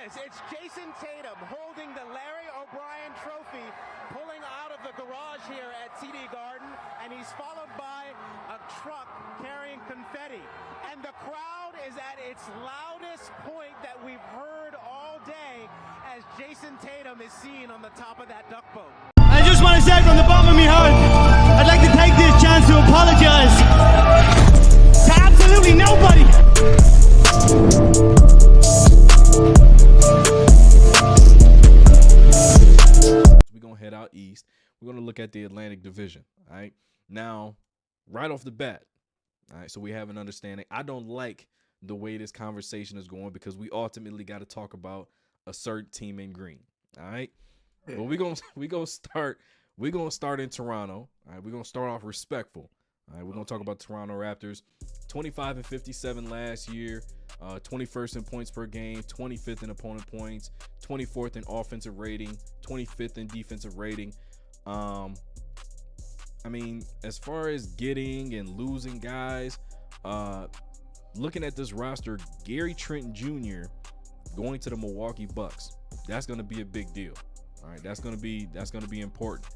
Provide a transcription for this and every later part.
this. It's Jason Tatum holding the Larry O'Brien trophy, pulling out of the garage here at TD Garden, and he's followed by a truck carrying confetti. And the crowd is at its loudest point that we've heard all day as Jason Tatum is seen on the top of that duck boat. I just want to say from the bottom of my heart, I'd like to take this chance to apologize to absolutely nobody. We're going to head out east. We're going to look at the Atlantic Division. All right. Now, right off the bat, all right, so we have an understanding. I don't like the way this conversation is going because we ultimately got to talk about a certain team in green. All right. But we're gonna start in Toronto. All right, we're gonna start off respectful. All right, we're gonna talk about Toronto Raptors. 25 and 57 last year, 21st in points per game, 25th in opponent points, 24th in offensive rating, 25th in defensive rating. I mean, as far as getting and losing guys, looking at this roster, Gary Trent Jr. going to the Milwaukee Bucks, that's gonna be a big deal. All right, that's gonna be important.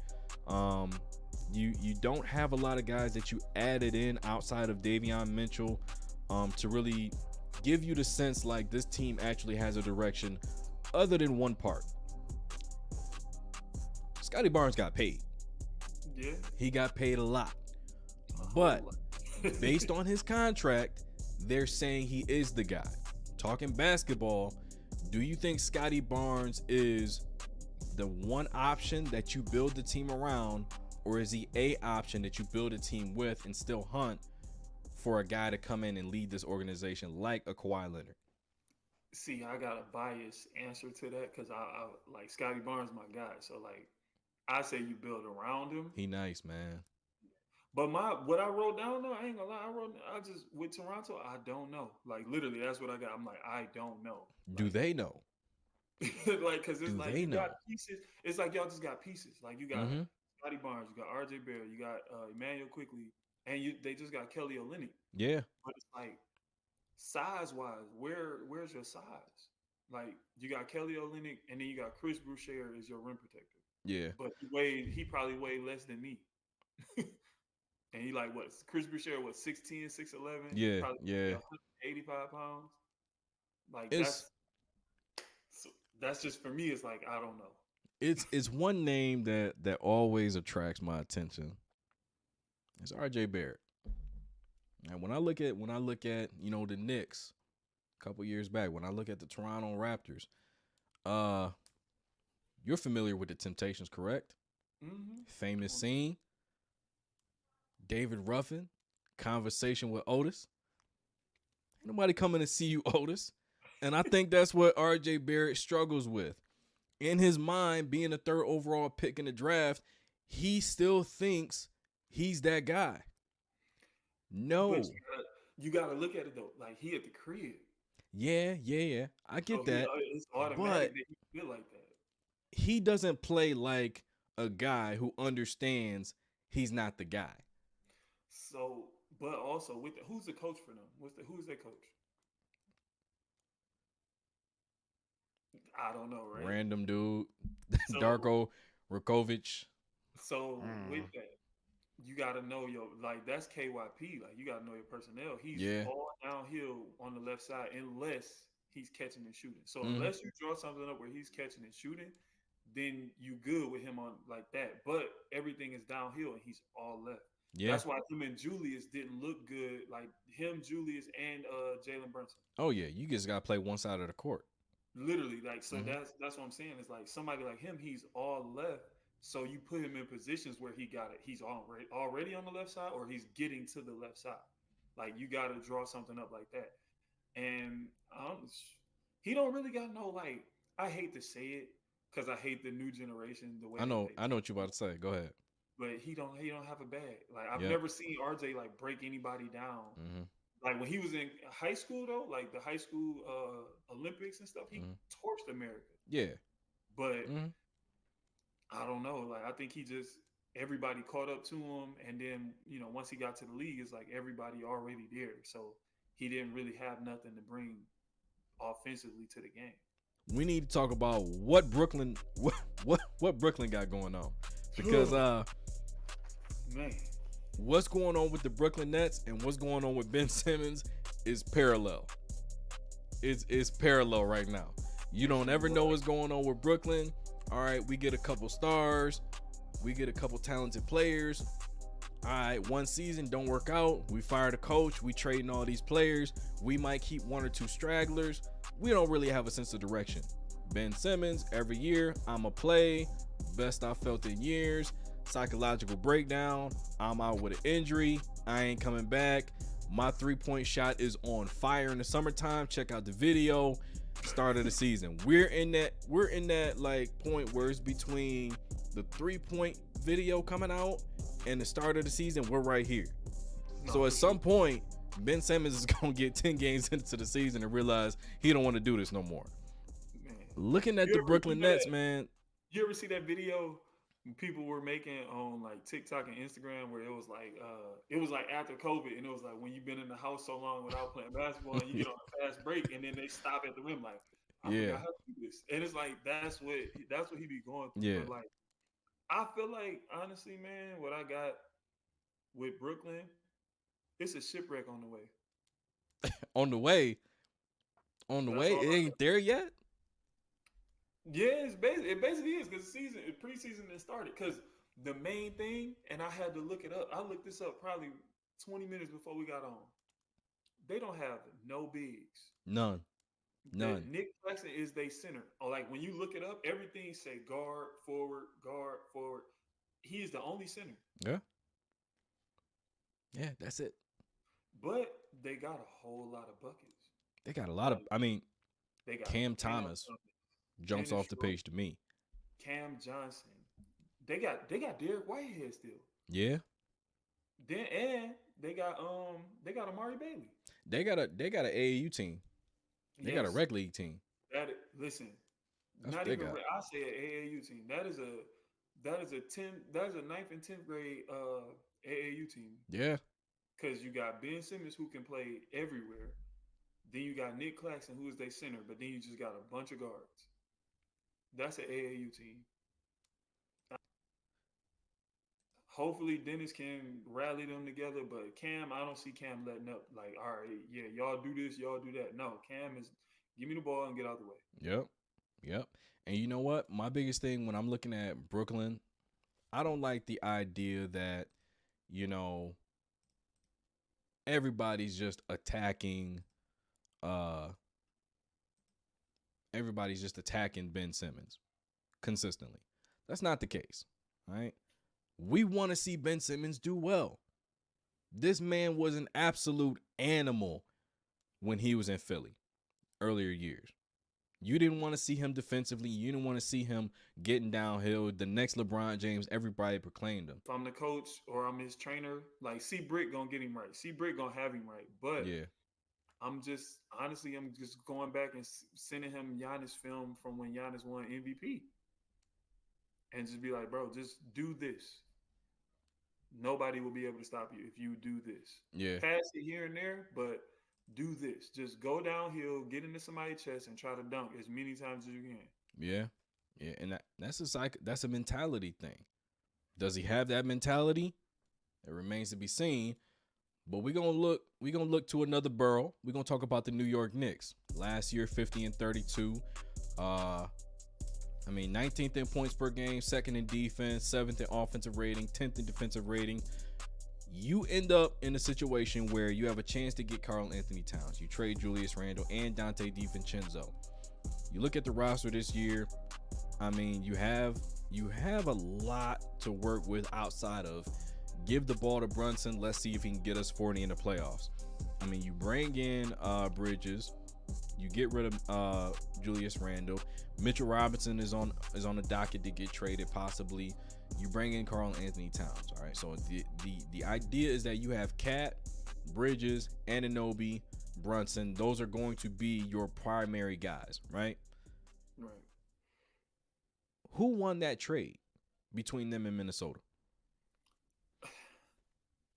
You don't have a lot of guys that you added in outside of Davion Mitchell to really give you the sense like this team actually has a direction other than one part. Scotty Barnes got paid. Yeah. He got paid a lot. But based on his contract, they're saying he is the guy. Talking basketball, do you think Scotty Barnes is the one option that you build the team around, or is he a option that you build a team with and still hunt for a guy to come in and lead this organization like a Kawhi Leonard? See, I got a biased answer to that because I like Scotty Barnes, my guy. So like, I say you build around him. He nice, man. But what I wrote down though, I ain't gonna lie. I just with Toronto, I don't know. Like literally, that's what I got. I'm like, I don't know. Do they know? Like, cause it's like you know? got pieces. It's like y'all just got pieces. Like you got Scotty Barnes, you got RJ Barrett, you got Emmanuel Quickly, and they just got Kelly Olynyk. Yeah. But it's like size wise, where's your size? Like you got Kelly Olynyk, and then you got Chris Boucher as your rim protector. Yeah. But he probably weighed less than me. And he like what? Chris Boucher, what, 6'10", 6'11"? Yeah, probably yeah. 85 pounds. Like It's that's just for me. It's like I don't know. it's one name that always attracts my attention. It's RJ Barrett. And when I look at the Knicks a couple years back, when I look at the Toronto Raptors, you're familiar with the Temptations, correct? Mm-hmm. Famous scene. David Ruffin, conversation with Otis. Ain't nobody coming to see you, Otis. And I think that's what RJ Barrett struggles with. In his mind, being the third overall pick in the draft, he still thinks he's that guy. No. But you gotta look at it though. Like he at the crib. Yeah. I get that. It's automatic that he feel like that. He doesn't play like a guy who understands he's not the guy. So, but also who's the coach for them? Who's their coach? I don't know, right? Random dude, Darko Rakovic. So with that, you gotta know that's KYP. Like you gotta know your personnel. He's all downhill on the left side unless he's catching and shooting. So unless you draw something up where he's catching and shooting, then you good with him on like that. But everything is downhill and he's all left. Yeah. That's why him and Julius didn't look good. Like him, Julius, and Jalen Brunson. Oh yeah, you just gotta play one side of the court. Literally, like so that's what I'm saying. It's like somebody like him, he's all left. So you put him in positions where he's already on the left side, or he's getting to the left side. Like you got to draw something up like that. And he don't really got no like. I hate to say it because I hate the new generation. The way I know what you about to say. Go ahead. But he don't have a bag. Like I've never seen RJ like break anybody down. Mm-hmm. Like when he was in high school though, like the high school Olympics and stuff, he torched America. Yeah. But I don't know. Like I think everybody caught up to him, and then once he got to the league, it's like everybody already there. So he didn't really have nothing to bring offensively to the game. we need to talk about what Brooklyn got going on, because man, what's going on with the Brooklyn Nets and what's going on with Ben Simmons is parallel. It's parallel right now. You don't ever know what's going on with Brooklyn. All right, we get a couple stars, we get a couple talented players. All right, one season don't work out. We fire the coach. We trading all these players. We might keep one or two stragglers. We don't really have a sense of direction. Ben Simmons, every year, I'ma play. Best I felt in years. Psychological breakdown. I'm out with an injury. I ain't coming back. My three-point shot is on fire in the summertime. Check out the video. Start of the season. We're in that like point where it's between the three-point video coming out and the start of the season. We're right here. So at some point, Ben Simmons is gonna get 10 games into the season and realize he don't want to do this no more. Man. Looking at the Brooklyn Nets, man. You ever see that video people were making on like TikTok and Instagram where it was like after COVID, and it was like when you've been in the house so long without playing basketball and you get on a fast break and then they stop at the rim like, I forgot how to do this. And it's like that's what he be going through. Yeah. But like I feel like honestly, man, what I got with Brooklyn, it's a shipwreck on the way. On the way. It ain't there yet. Yeah, it basically is, because preseason has started. Because the main thing, and I had to look it up. I looked this up probably 20 minutes before we got on. They don't have no bigs. None. Nick Claxton is their center. Or like when you look it up, everything say guard, forward. He is the only center. Yeah. Yeah, that's it. But they got a whole lot of buckets. They got a lot of. I mean, they got Cam Thomas jumps off the page to me. Cam Johnson. They got Derek Whitehead still. Yeah. And they got Amari Bailey. They got an AAU team. They got a rec league team. Listen, that's not even I say an AAU team. That is a 9th and 10th grade AAU team. Yeah. Because you got Ben Simmons, who can play everywhere. Then you got Nick Claxton, who is their center, but then you just got a bunch of guards. That's an AAU team. Hopefully Dennis can rally them together, but Cam, I don't see Cam letting up. Like, all right, yeah, y'all do this, y'all do that. No, Cam is give me the ball and get out the way. Yep. And you know what? My biggest thing when I'm looking at Brooklyn, I don't like the idea that, everybody's just attacking Ben Simmons consistently. That's not the case, right? We want to see Ben Simmons do well. This man was an absolute animal when he was in Philly earlier years. You didn't want to see him defensively. You didn't want to see him getting downhill. The next LeBron James, everybody proclaimed him. If I'm the coach or I'm his trainer, like C Brick gonna get him right. C Brick gonna have him right. But yeah, I'm just going back and sending him Giannis film from when Giannis won MVP. And just be like, bro, just do this. Nobody will be able to stop you if you do this. Yeah. Pass it here and there, but do this. Just go downhill, get into somebody's chest, and try to dunk as many times as you can. Yeah. And that's a mentality thing. Does he have that mentality? It remains to be seen. But we're gonna look to another borough. We're gonna talk about the New York Knicks. Last year, 50-32. 19th in points per game, 2nd in defense, 7th in offensive rating, 10th in defensive rating. You end up in a situation where you have a chance to get Karl Anthony Towns. You trade Julius Randle and Dante DiVincenzo. You look at the roster this year. You have a lot to work with outside of give the ball to Brunson. Let's see if he can get us 40 in the playoffs. You bring in Bridges. You get rid of Julius Randle. Mitchell Robinson is on the docket to get traded possibly. You bring in Karl Anthony Towns. All right. So the idea is that you have Cat, Bridges, Anunoby, Brunson. Those are going to be your primary guys, right? Right. Who won that trade between them and Minnesota?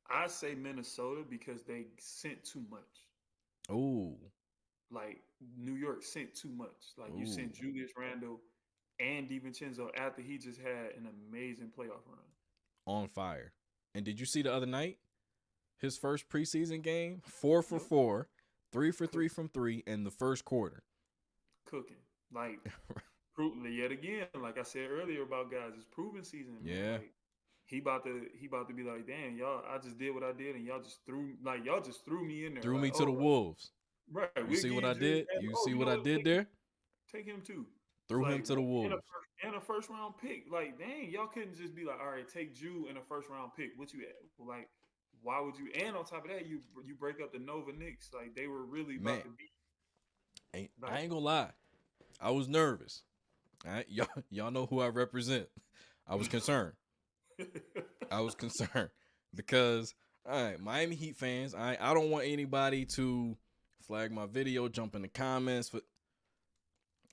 I say Minnesota because they sent too much. Oh. like New York sent too much. Like you sent Julius Randle and DiVincenzo after he just had an amazing playoff run. On fire. And did you see the other night? His first preseason game, 4 for 4, 3 for 3 from 3 in the first quarter. Cooking. Like, yet again, like I said earlier about guys, it's proven season. Man. Yeah. Like, he about to be like, damn, y'all, I just did what I did, and y'all just threw me in there. Threw like, me to the wolves. Right. You see what I did? You see what I did there? Take him too. Threw him to the wolves. And a first round pick. Like, dang, y'all couldn't just be like, all right, take Jew and a first round pick. What you at? Like, why would you? And on top of that, you break up the Nova Knicks. Like, they were really about to beat. I ain't gonna lie. I was nervous. All right, y'all know who I represent. I was concerned. Because, all right, Miami Heat fans, I don't want anybody to flag my video, jump in the comments. But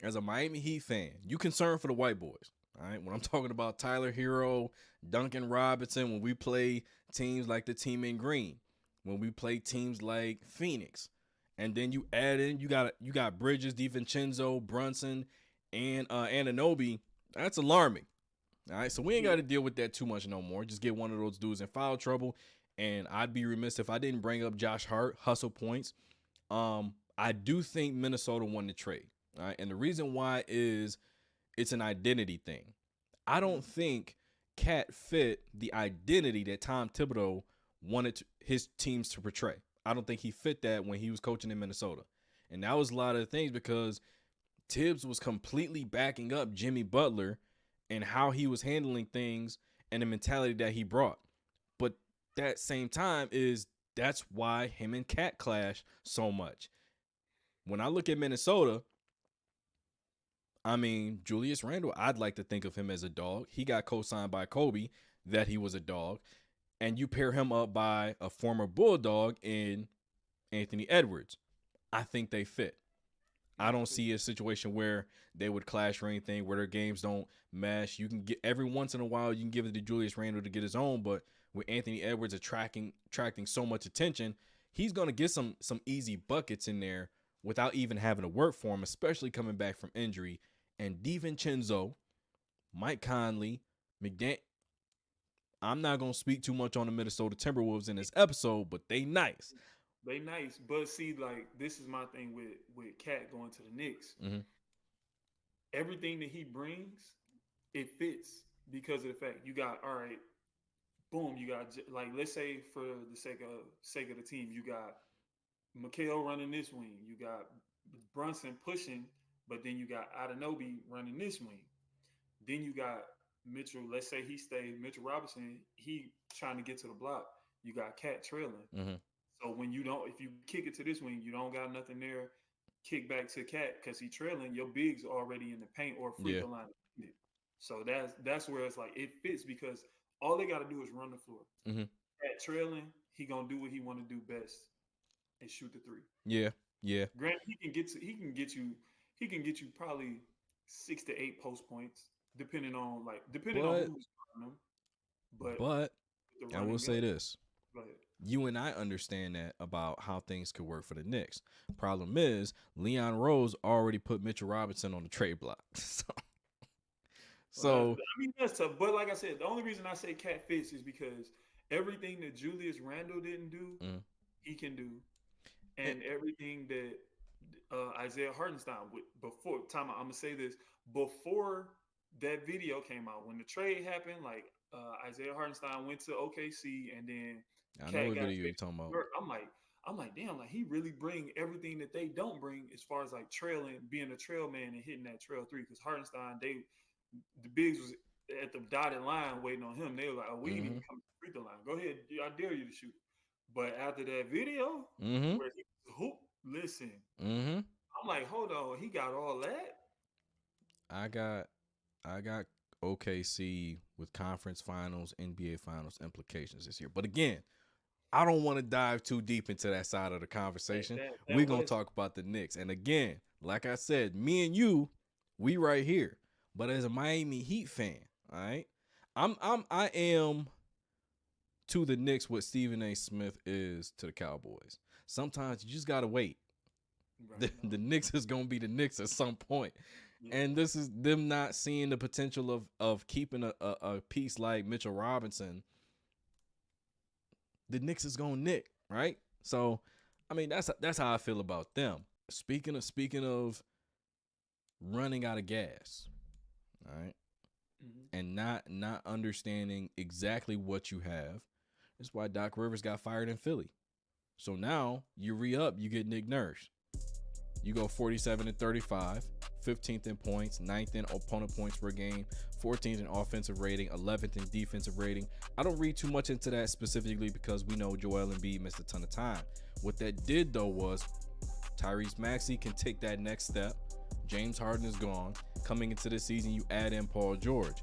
as a Miami Heat fan, you concerned for the white boys. All right, when I'm talking about Tyler Hero, Duncan Robinson, when we play teams like the team in green, when we play teams like Phoenix, and then you add in, you got Bridges, DiVincenzo, Brunson, and Anunoby, that's alarming. All right, so we ain't got to deal with that too much no more. Just get one of those dudes in foul trouble, and I'd be remiss if I didn't bring up Josh Hart, hustle points. I do think Minnesota won the trade. All right, and the reason why is it's an identity thing. I don't think Cat fit the identity that Tom Thibodeau wanted his teams to portray. I don't think he fit that when he was coaching in Minnesota. And that was a lot of things because Tibbs was completely backing up Jimmy Butler and how he was handling things and the mentality that he brought. But that same time that's why him and Cat clash so much. When I look at Minnesota, I mean, Julius Randle, I'd like to think of him as a dog. He got co-signed by Kobe that he was a dog. And you pair him up by a former Bulldog in Anthony Edwards. I think they fit. I don't see a situation where they would clash or anything, where their games don't mesh. You can get every once in a while, you can give it to Julius Randle to get his own, but with Anthony Edwards attracting so much attention, he's going to get some easy buckets in there without even having to work for him, especially coming back from injury. And DiVincenzo, Mike Conley, McDaniel. I'm not going to speak too much on the Minnesota Timberwolves in this episode, but they nice. They nice. But see, like, this is my thing with Cat going to the Knicks. Mm-hmm. Everything that he brings, it fits because of the fact you got, all right, boom, you got, like, let's say for the sake of the team, you got Mikhail running this wing. You got Brunson pushing, but then you got Anunoby running this wing. Then you got Mitchell, let's say he stayed, Mitchell Robinson, he trying to get to the block. You got Cat trailing. Mm-hmm. So when if you kick it to this wing, you don't got nothing there, kick back to Cat because he trailing, your big's already in the paint or free throw line. So that's where it's like it fits because all they got to do is run the floor. Mm-hmm. Cat trailing, he gonna do what he want to do best and shoot the three. Yeah. Granted, he can get you probably 6 to 8 post points. Depending on who's on them. But I will say this. Go ahead. You and I understand that about how things could work for the Knicks. Problem is, Leon Rose already put Mitchell Robinson on the trade block. So I mean, that's tough. But like I said, the only reason I say Cat fits is because everything that Julius Randle didn't do, he can do. And everything that Isaiah Hartenstein before time, I'm gonna say this, before that video came out, when the trade happened, like Isaiah Hartenstein went to OKC, and then I know what video you're talking about. I'm like, damn, like he really bring everything that they don't bring as far as like trailing, being a trail man and hitting that trail three. Because Hartenstein, the bigs was at the dotted line waiting on him. They were like, oh, we didn't even come to the free throw line. Go ahead, I dare you to shoot. But after that video, where he hoop, listen, I'm like, hold on, he got all that. I got OKC with conference finals, NBA finals implications this year. But again, I don't want to dive too deep into that side of the conversation. We're going to talk about the Knicks. And again, like I said, me and you, we right here. But as a Miami Heat fan, all right, I am to the Knicks what Stephen A. Smith is to the Cowboys. Sometimes you just got to wait. The Knicks is gonna be the Knicks at some point. Yeah. And this is them not seeing the potential of keeping a piece like Mitchell Robinson. The Knicks is gonna nick, right? So, I mean, that's how I feel about them. Speaking of running out of gas, all right, and not understanding exactly what you have. That's why Doc Rivers got fired in Philly. So now you re-up, you get Nick Nurse. You go 47-35, 15th in points, 9th in opponent points per game, 14th in offensive rating, 11th in defensive rating. I don't read too much into that specifically because we know Joel Embiid missed a ton of time. What that did though was Tyrese Maxey can take that next step. James Harden is gone. Coming into the season, you add in Paul George.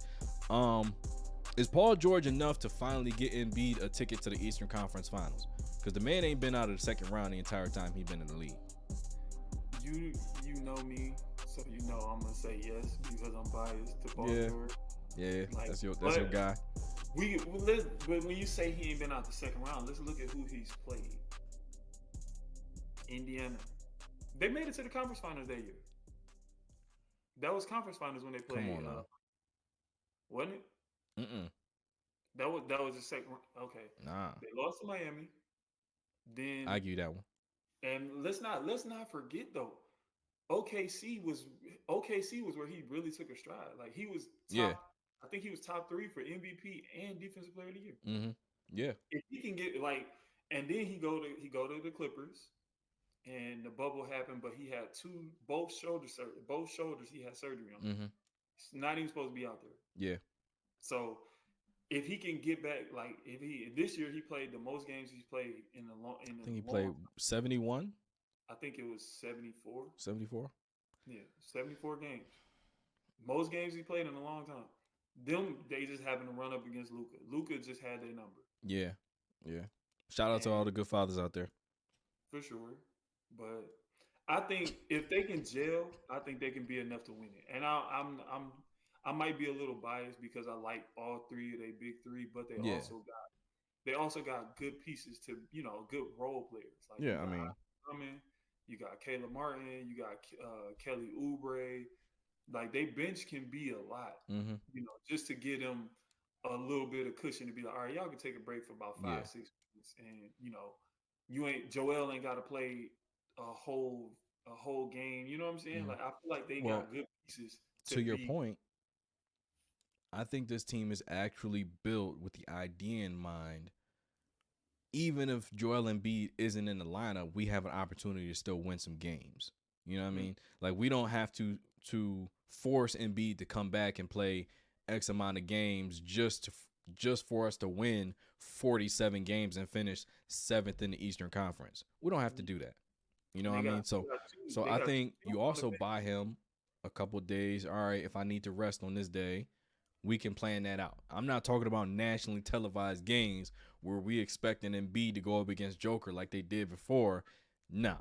Is Paul George enough to finally get Embiid a ticket to the Eastern Conference Finals? Because the man ain't been out of the second round the entire time he's been in the league. You know me, so you know I'm gonna say yes because I'm biased to Paul George. Yeah, like, that's your guy. But when you say he ain't been out the second round, let's look at who he's played. Indiana, they made it to the conference finals that year. That was conference finals when they played. Come on now. Wasn't it? That was the second. Okay. Nah. They lost to Miami. Then I give you that one. And let's not forget though, OKC was where he really took a stride. Like he was top, I think he was top 3 for MVP and Defensive Player of the Year. Mm-hmm. Yeah. If he can get and then he go to the Clippers, and the bubble happened, but he had both shoulders he had surgery on. Mm-hmm. He's not even supposed to be out there. Yeah. So if he can get back, this year he played the most games he's played I think he played 71. I think it was 74. 74. Yeah, 74 games. Most games he played in a long time. They just happened to run up against Luka. Luka just had their number. Yeah. Shout out to all the good fathers out there. For sure, but I think if they can gel, I think they can be enough to win it. And I might be a little biased because I like all 3 of their big 3, but they also got good pieces to good role players. Like you got Caleb Martin, you got Kelly Oubre. Like they bench can be a lot, just to get them a little bit of cushion to be like, all right, y'all can take a break for about 5-6 minutes, and Joel ain't got to play a whole game. You know what I'm saying? Like I feel like they got good pieces. To your point, I think this team is actually built with the idea in mind. Even if Joel Embiid isn't in the lineup, we have an opportunity to still win some games. You know what I mean? Like we don't have to force Embiid to come back and play X amount of games just for us to win 47 games and finish 7th in the Eastern Conference. We don't have to do that. You know what I mean? So I think you also buy him a couple days. All right, if I need to rest on this day, we can plan that out. I'm not talking about nationally televised games where we expect an Embiid to go up against Joker like they did before. Nah.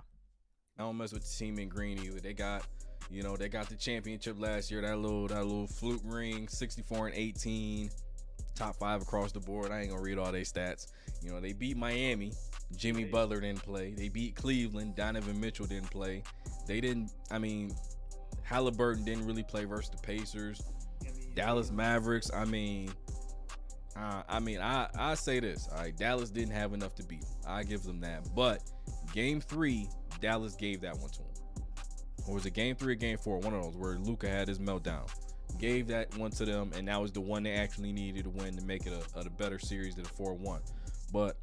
I don't mess with the team in green either. They got the championship last year, that little fluke ring, 64-18, top 5 across the board. I ain't gonna read all their stats. They beat Miami. Jimmy Butler didn't play. They beat Cleveland. Donovan Mitchell didn't play. Halliburton didn't really play versus the Pacers. Dallas Mavericks, I say this, all right, Dallas didn't have enough to beat them. I give them that. But game 3, Dallas gave that one to them. Or was it game 3 or game 4? One of those where Luka had his meltdown. Gave that one to them, and that was the one they actually needed to win to make it a better series than a 4-1. But,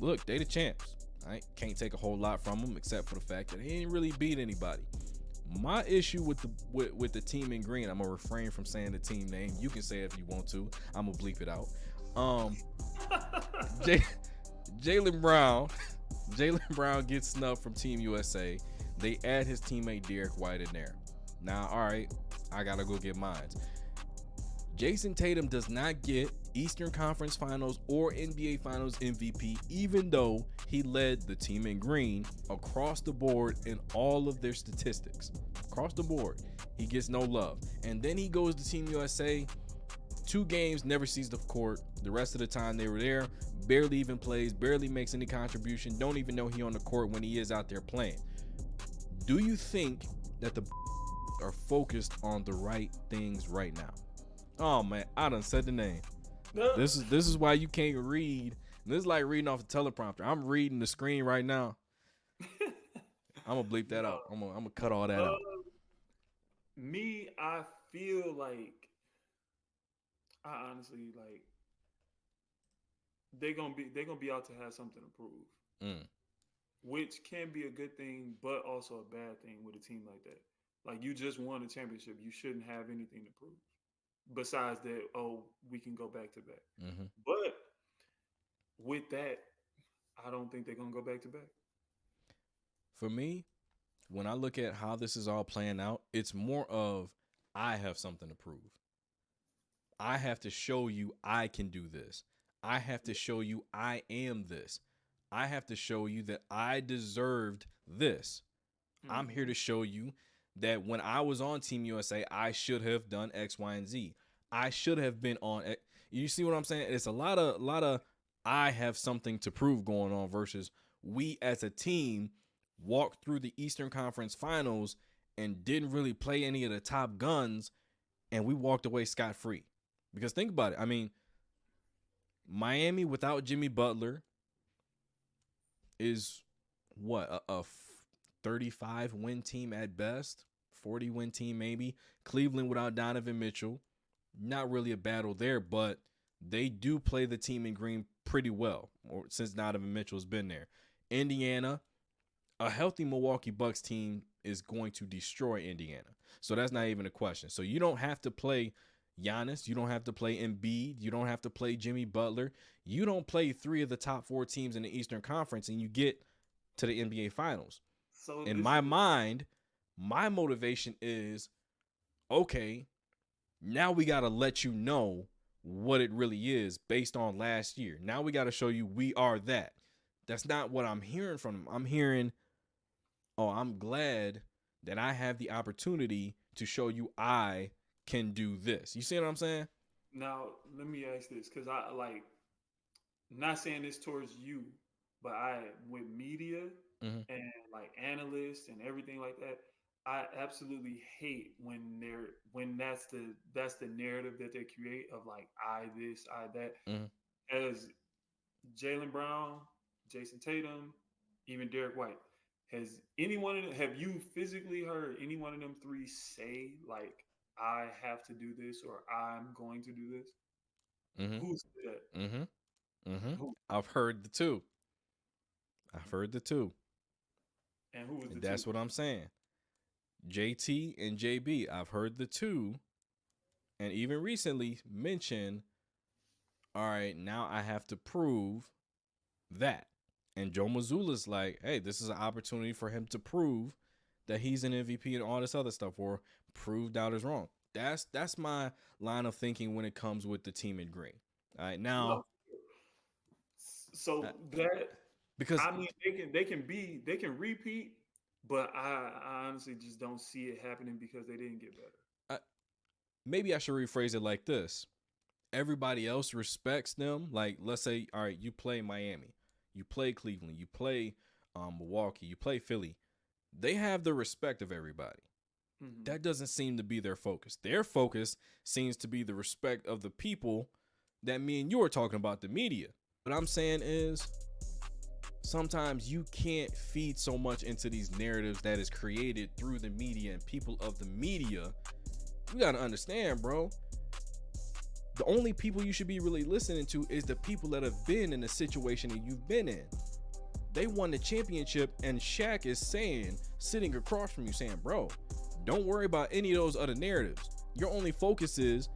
look, they the champs. I can't take a whole lot from them except for the fact that they didn't really beat anybody. My issue with the team in green, I'm gonna refrain from saying the team name. You can say it if you want to. I'm gonna bleep it out. Jaylen Brown gets snubbed from Team USA. They add his teammate Derek White in there. Now, all right, I gotta go get mine. Jason Tatum does not get Eastern Conference Finals or NBA Finals MVP, even though he led the team in green across the board in all of their statistics. Across the board, he gets no love. And then he goes to Team USA, 2 games, never sees the court. The rest of the time they were there, barely even plays, barely makes any contribution, don't even know he on the court when he is out there playing. Do you think that the are focused on the right things right now? Oh man, I done said the name. This is why you can't read. This is like reading off the teleprompter. I'm reading the screen right now. I'm gonna bleep that out. I'm gonna cut all that out. Me, I feel like I honestly like they're gonna be out to have something to prove, which can be a good thing, but also a bad thing with a team like that. Like you just won a championship, you shouldn't have anything to prove besides that. Oh, we can go back to back. But with that, I don't think they're gonna go back to back. For me, when I look at how this is all playing out, it's more of I have something to prove. I have to show you I can do this. I have to show you I am this. I have to show you that I deserved this. I'm here to show you that when I was on Team USA, I should have done X, Y, and Z. I should have been on. You see what I'm saying? It's a lot of I have something to prove going on versus we as a team walked through the Eastern Conference Finals and didn't really play any of the top guns, and we walked away scot-free. Because think about it. I mean, Miami without Jimmy Butler is what, a 35-win team at best, 40-win team maybe. Cleveland without Donovan Mitchell, not really a battle there, but they do play the team in green pretty well since Donovan Mitchell's been there. Indiana, a healthy Milwaukee Bucks team is going to destroy Indiana. So that's not even a question. So you don't have to play Giannis. You don't have to play Embiid. You don't have to play Jimmy Butler. You don't play 3 of the top 4 teams in the Eastern Conference, and you get to the NBA Finals. So in my mind, my motivation is, okay, now we got to let you know what it really is based on last year. Now we got to show you we are that. That's not what I'm hearing from them. I'm hearing, oh, I'm glad that I have the opportunity to show you I can do this. You see what I'm saying? Now, let me ask this, because I like, not saying this towards you, but with media and like analysts and everything like that, I absolutely hate when that's the narrative that they create of like I this, I that. As Jaylen Brown, Jason Tatum, even Derek White, have you physically heard any one of them 3 say like I have to do this or I'm going to do this? Who said that? I've heard the 2. And who was the 2? That's what I'm saying. JT and JB, I've heard the 2, and even recently mentioned, all right, now I have to prove that. And Joe Mazzulla's like, hey, this is an opportunity for him to prove that he's an MVP and all this other stuff, or prove doubters wrong. That's my line of thinking when it comes with the team in green. All right, now. So that, because I mean, they can repeat, but I honestly just don't see it happening because they didn't get better. Maybe I should rephrase it like this. Everybody else respects them. Like, let's say, all right, you play Miami, you play Cleveland, you play Milwaukee, you play Philly. They have the respect of everybody. That doesn't seem to be their focus. Their focus seems to be the respect of the people that me and you are talking about, the media. What I'm saying is, sometimes you can't feed so much into these narratives that is created through the media and people of the media. You got to understand, bro. The only people you should be really listening to is the people that have been in the situation that you've been in. They won the championship, and Shaq is saying, sitting across from you, saying, bro, don't worry about any of those other narratives. Your only focus is,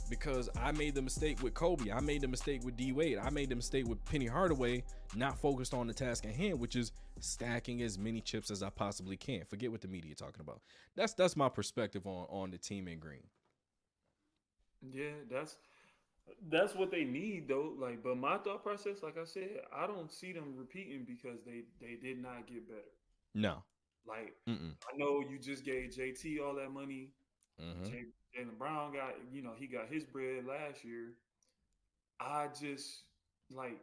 because I made the mistake with Kobe, I made the mistake with D Wade, I made the mistake with Penny Hardaway, not focused on the task at hand, which is stacking as many chips as I possibly can. Forget what the media talking about. That's my perspective on the team in green. Yeah, that's what they need though. Like, but my thought process, like I said, I don't see them repeating because they did not get better. No. Like, I know you just gave JT all that money. Jaylen Brown got, he got his bread last year. I just like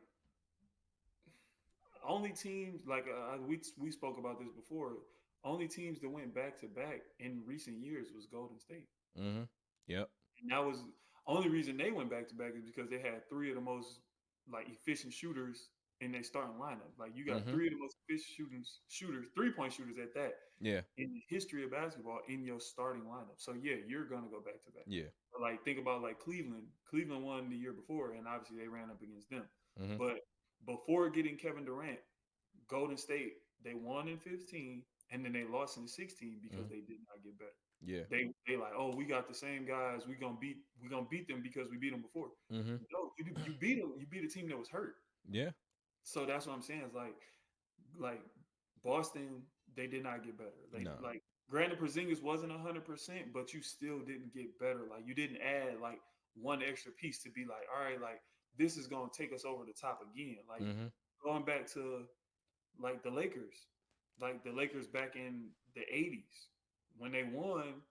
only teams like we spoke about this before. only teams that went back to back in recent years was Golden State. Mm-hmm. Yep. And that was only reason they went back to back is because they had three of the most like efficient shooters in their starting lineup. Like you got three of the most efficient shooters, 3-point shooters at that. Yeah. In the history of basketball in your starting lineup. So yeah, you're gonna go back to back. Yeah. But like think about like Cleveland. Cleveland won the year before, and obviously they ran up against them. Mm-hmm. But before getting Kevin Durant, Golden State, they won in 15 and then they lost in 16 because they did not get better. Yeah. They like, oh, we got the same guys. We're gonna beat them because we beat them before. Mm-hmm. No, you beat them. You beat a team that was hurt. Yeah. So that's what I'm saying. It's like Boston, they did not get better. Like granted, Porzingis wasn't 100%, but you still didn't get better. Like you didn't add like one extra piece to be like, all right, like this is gonna take us over the top again. Like going back to like the Lakers back in the 80s when they won.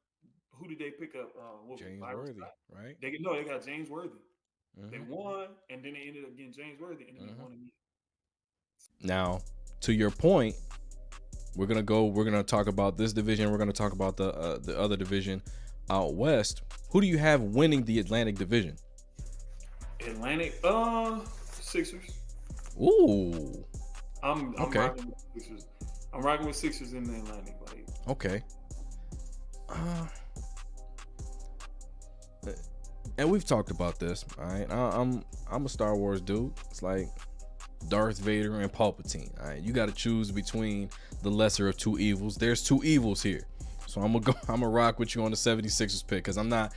Who did they pick up? James Worthy, right? They got James Worthy. They won, and then they ended up getting James Worthy, and then they won again. Now, to your point, we're gonna talk about this division. We're gonna talk about the other division out west. Who do you have winning the Atlantic Division? Atlantic, Sixers. Ooh. I'm rocking with Sixers. I'm rocking with Sixers in the Atlantic. Like, okay. And we've talked about this. All right, I'm a Star Wars dude. It's like Darth Vader and Palpatine. All right, you got to choose between the lesser of two evils. There's two evils here. So I'm gonna rock with you on the 76ers pick because I'm not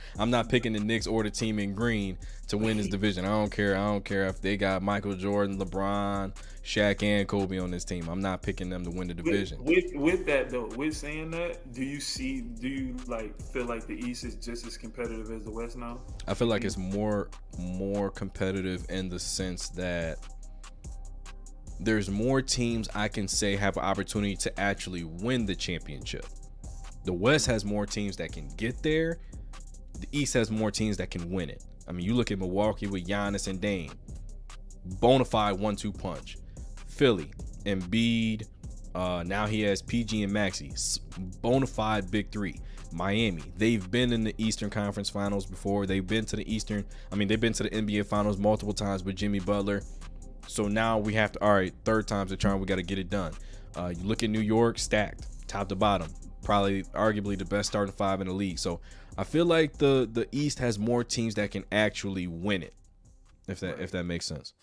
picking the Knicks or the team in green to win this division. I don't care if they got Michael Jordan, LeBron, Shaq, and Kobe on this team. I'm not picking them to win the division. With that though, with saying that, do you feel like the East is just as competitive as the West now? I feel like it's more competitive in the sense that there's more teams I can say have an opportunity to actually win the championship. The West has more teams that can get there. The East has more teams that can win it. I mean, you look at Milwaukee with Giannis and Dame. Bonafide 1-2 punch. Philly, Embiid. Now he has PG and Maxey. Bonafide big three. Miami. They've been in the Eastern Conference Finals before. They've been to the NBA Finals multiple times with Jimmy Butler. So now we have to, all right, third time's the charm. We got to get it done. You look at New York, stacked, top to bottom. Probably arguably the best starting five in the league. So I feel like the East has more teams that can actually win it, if that makes sense.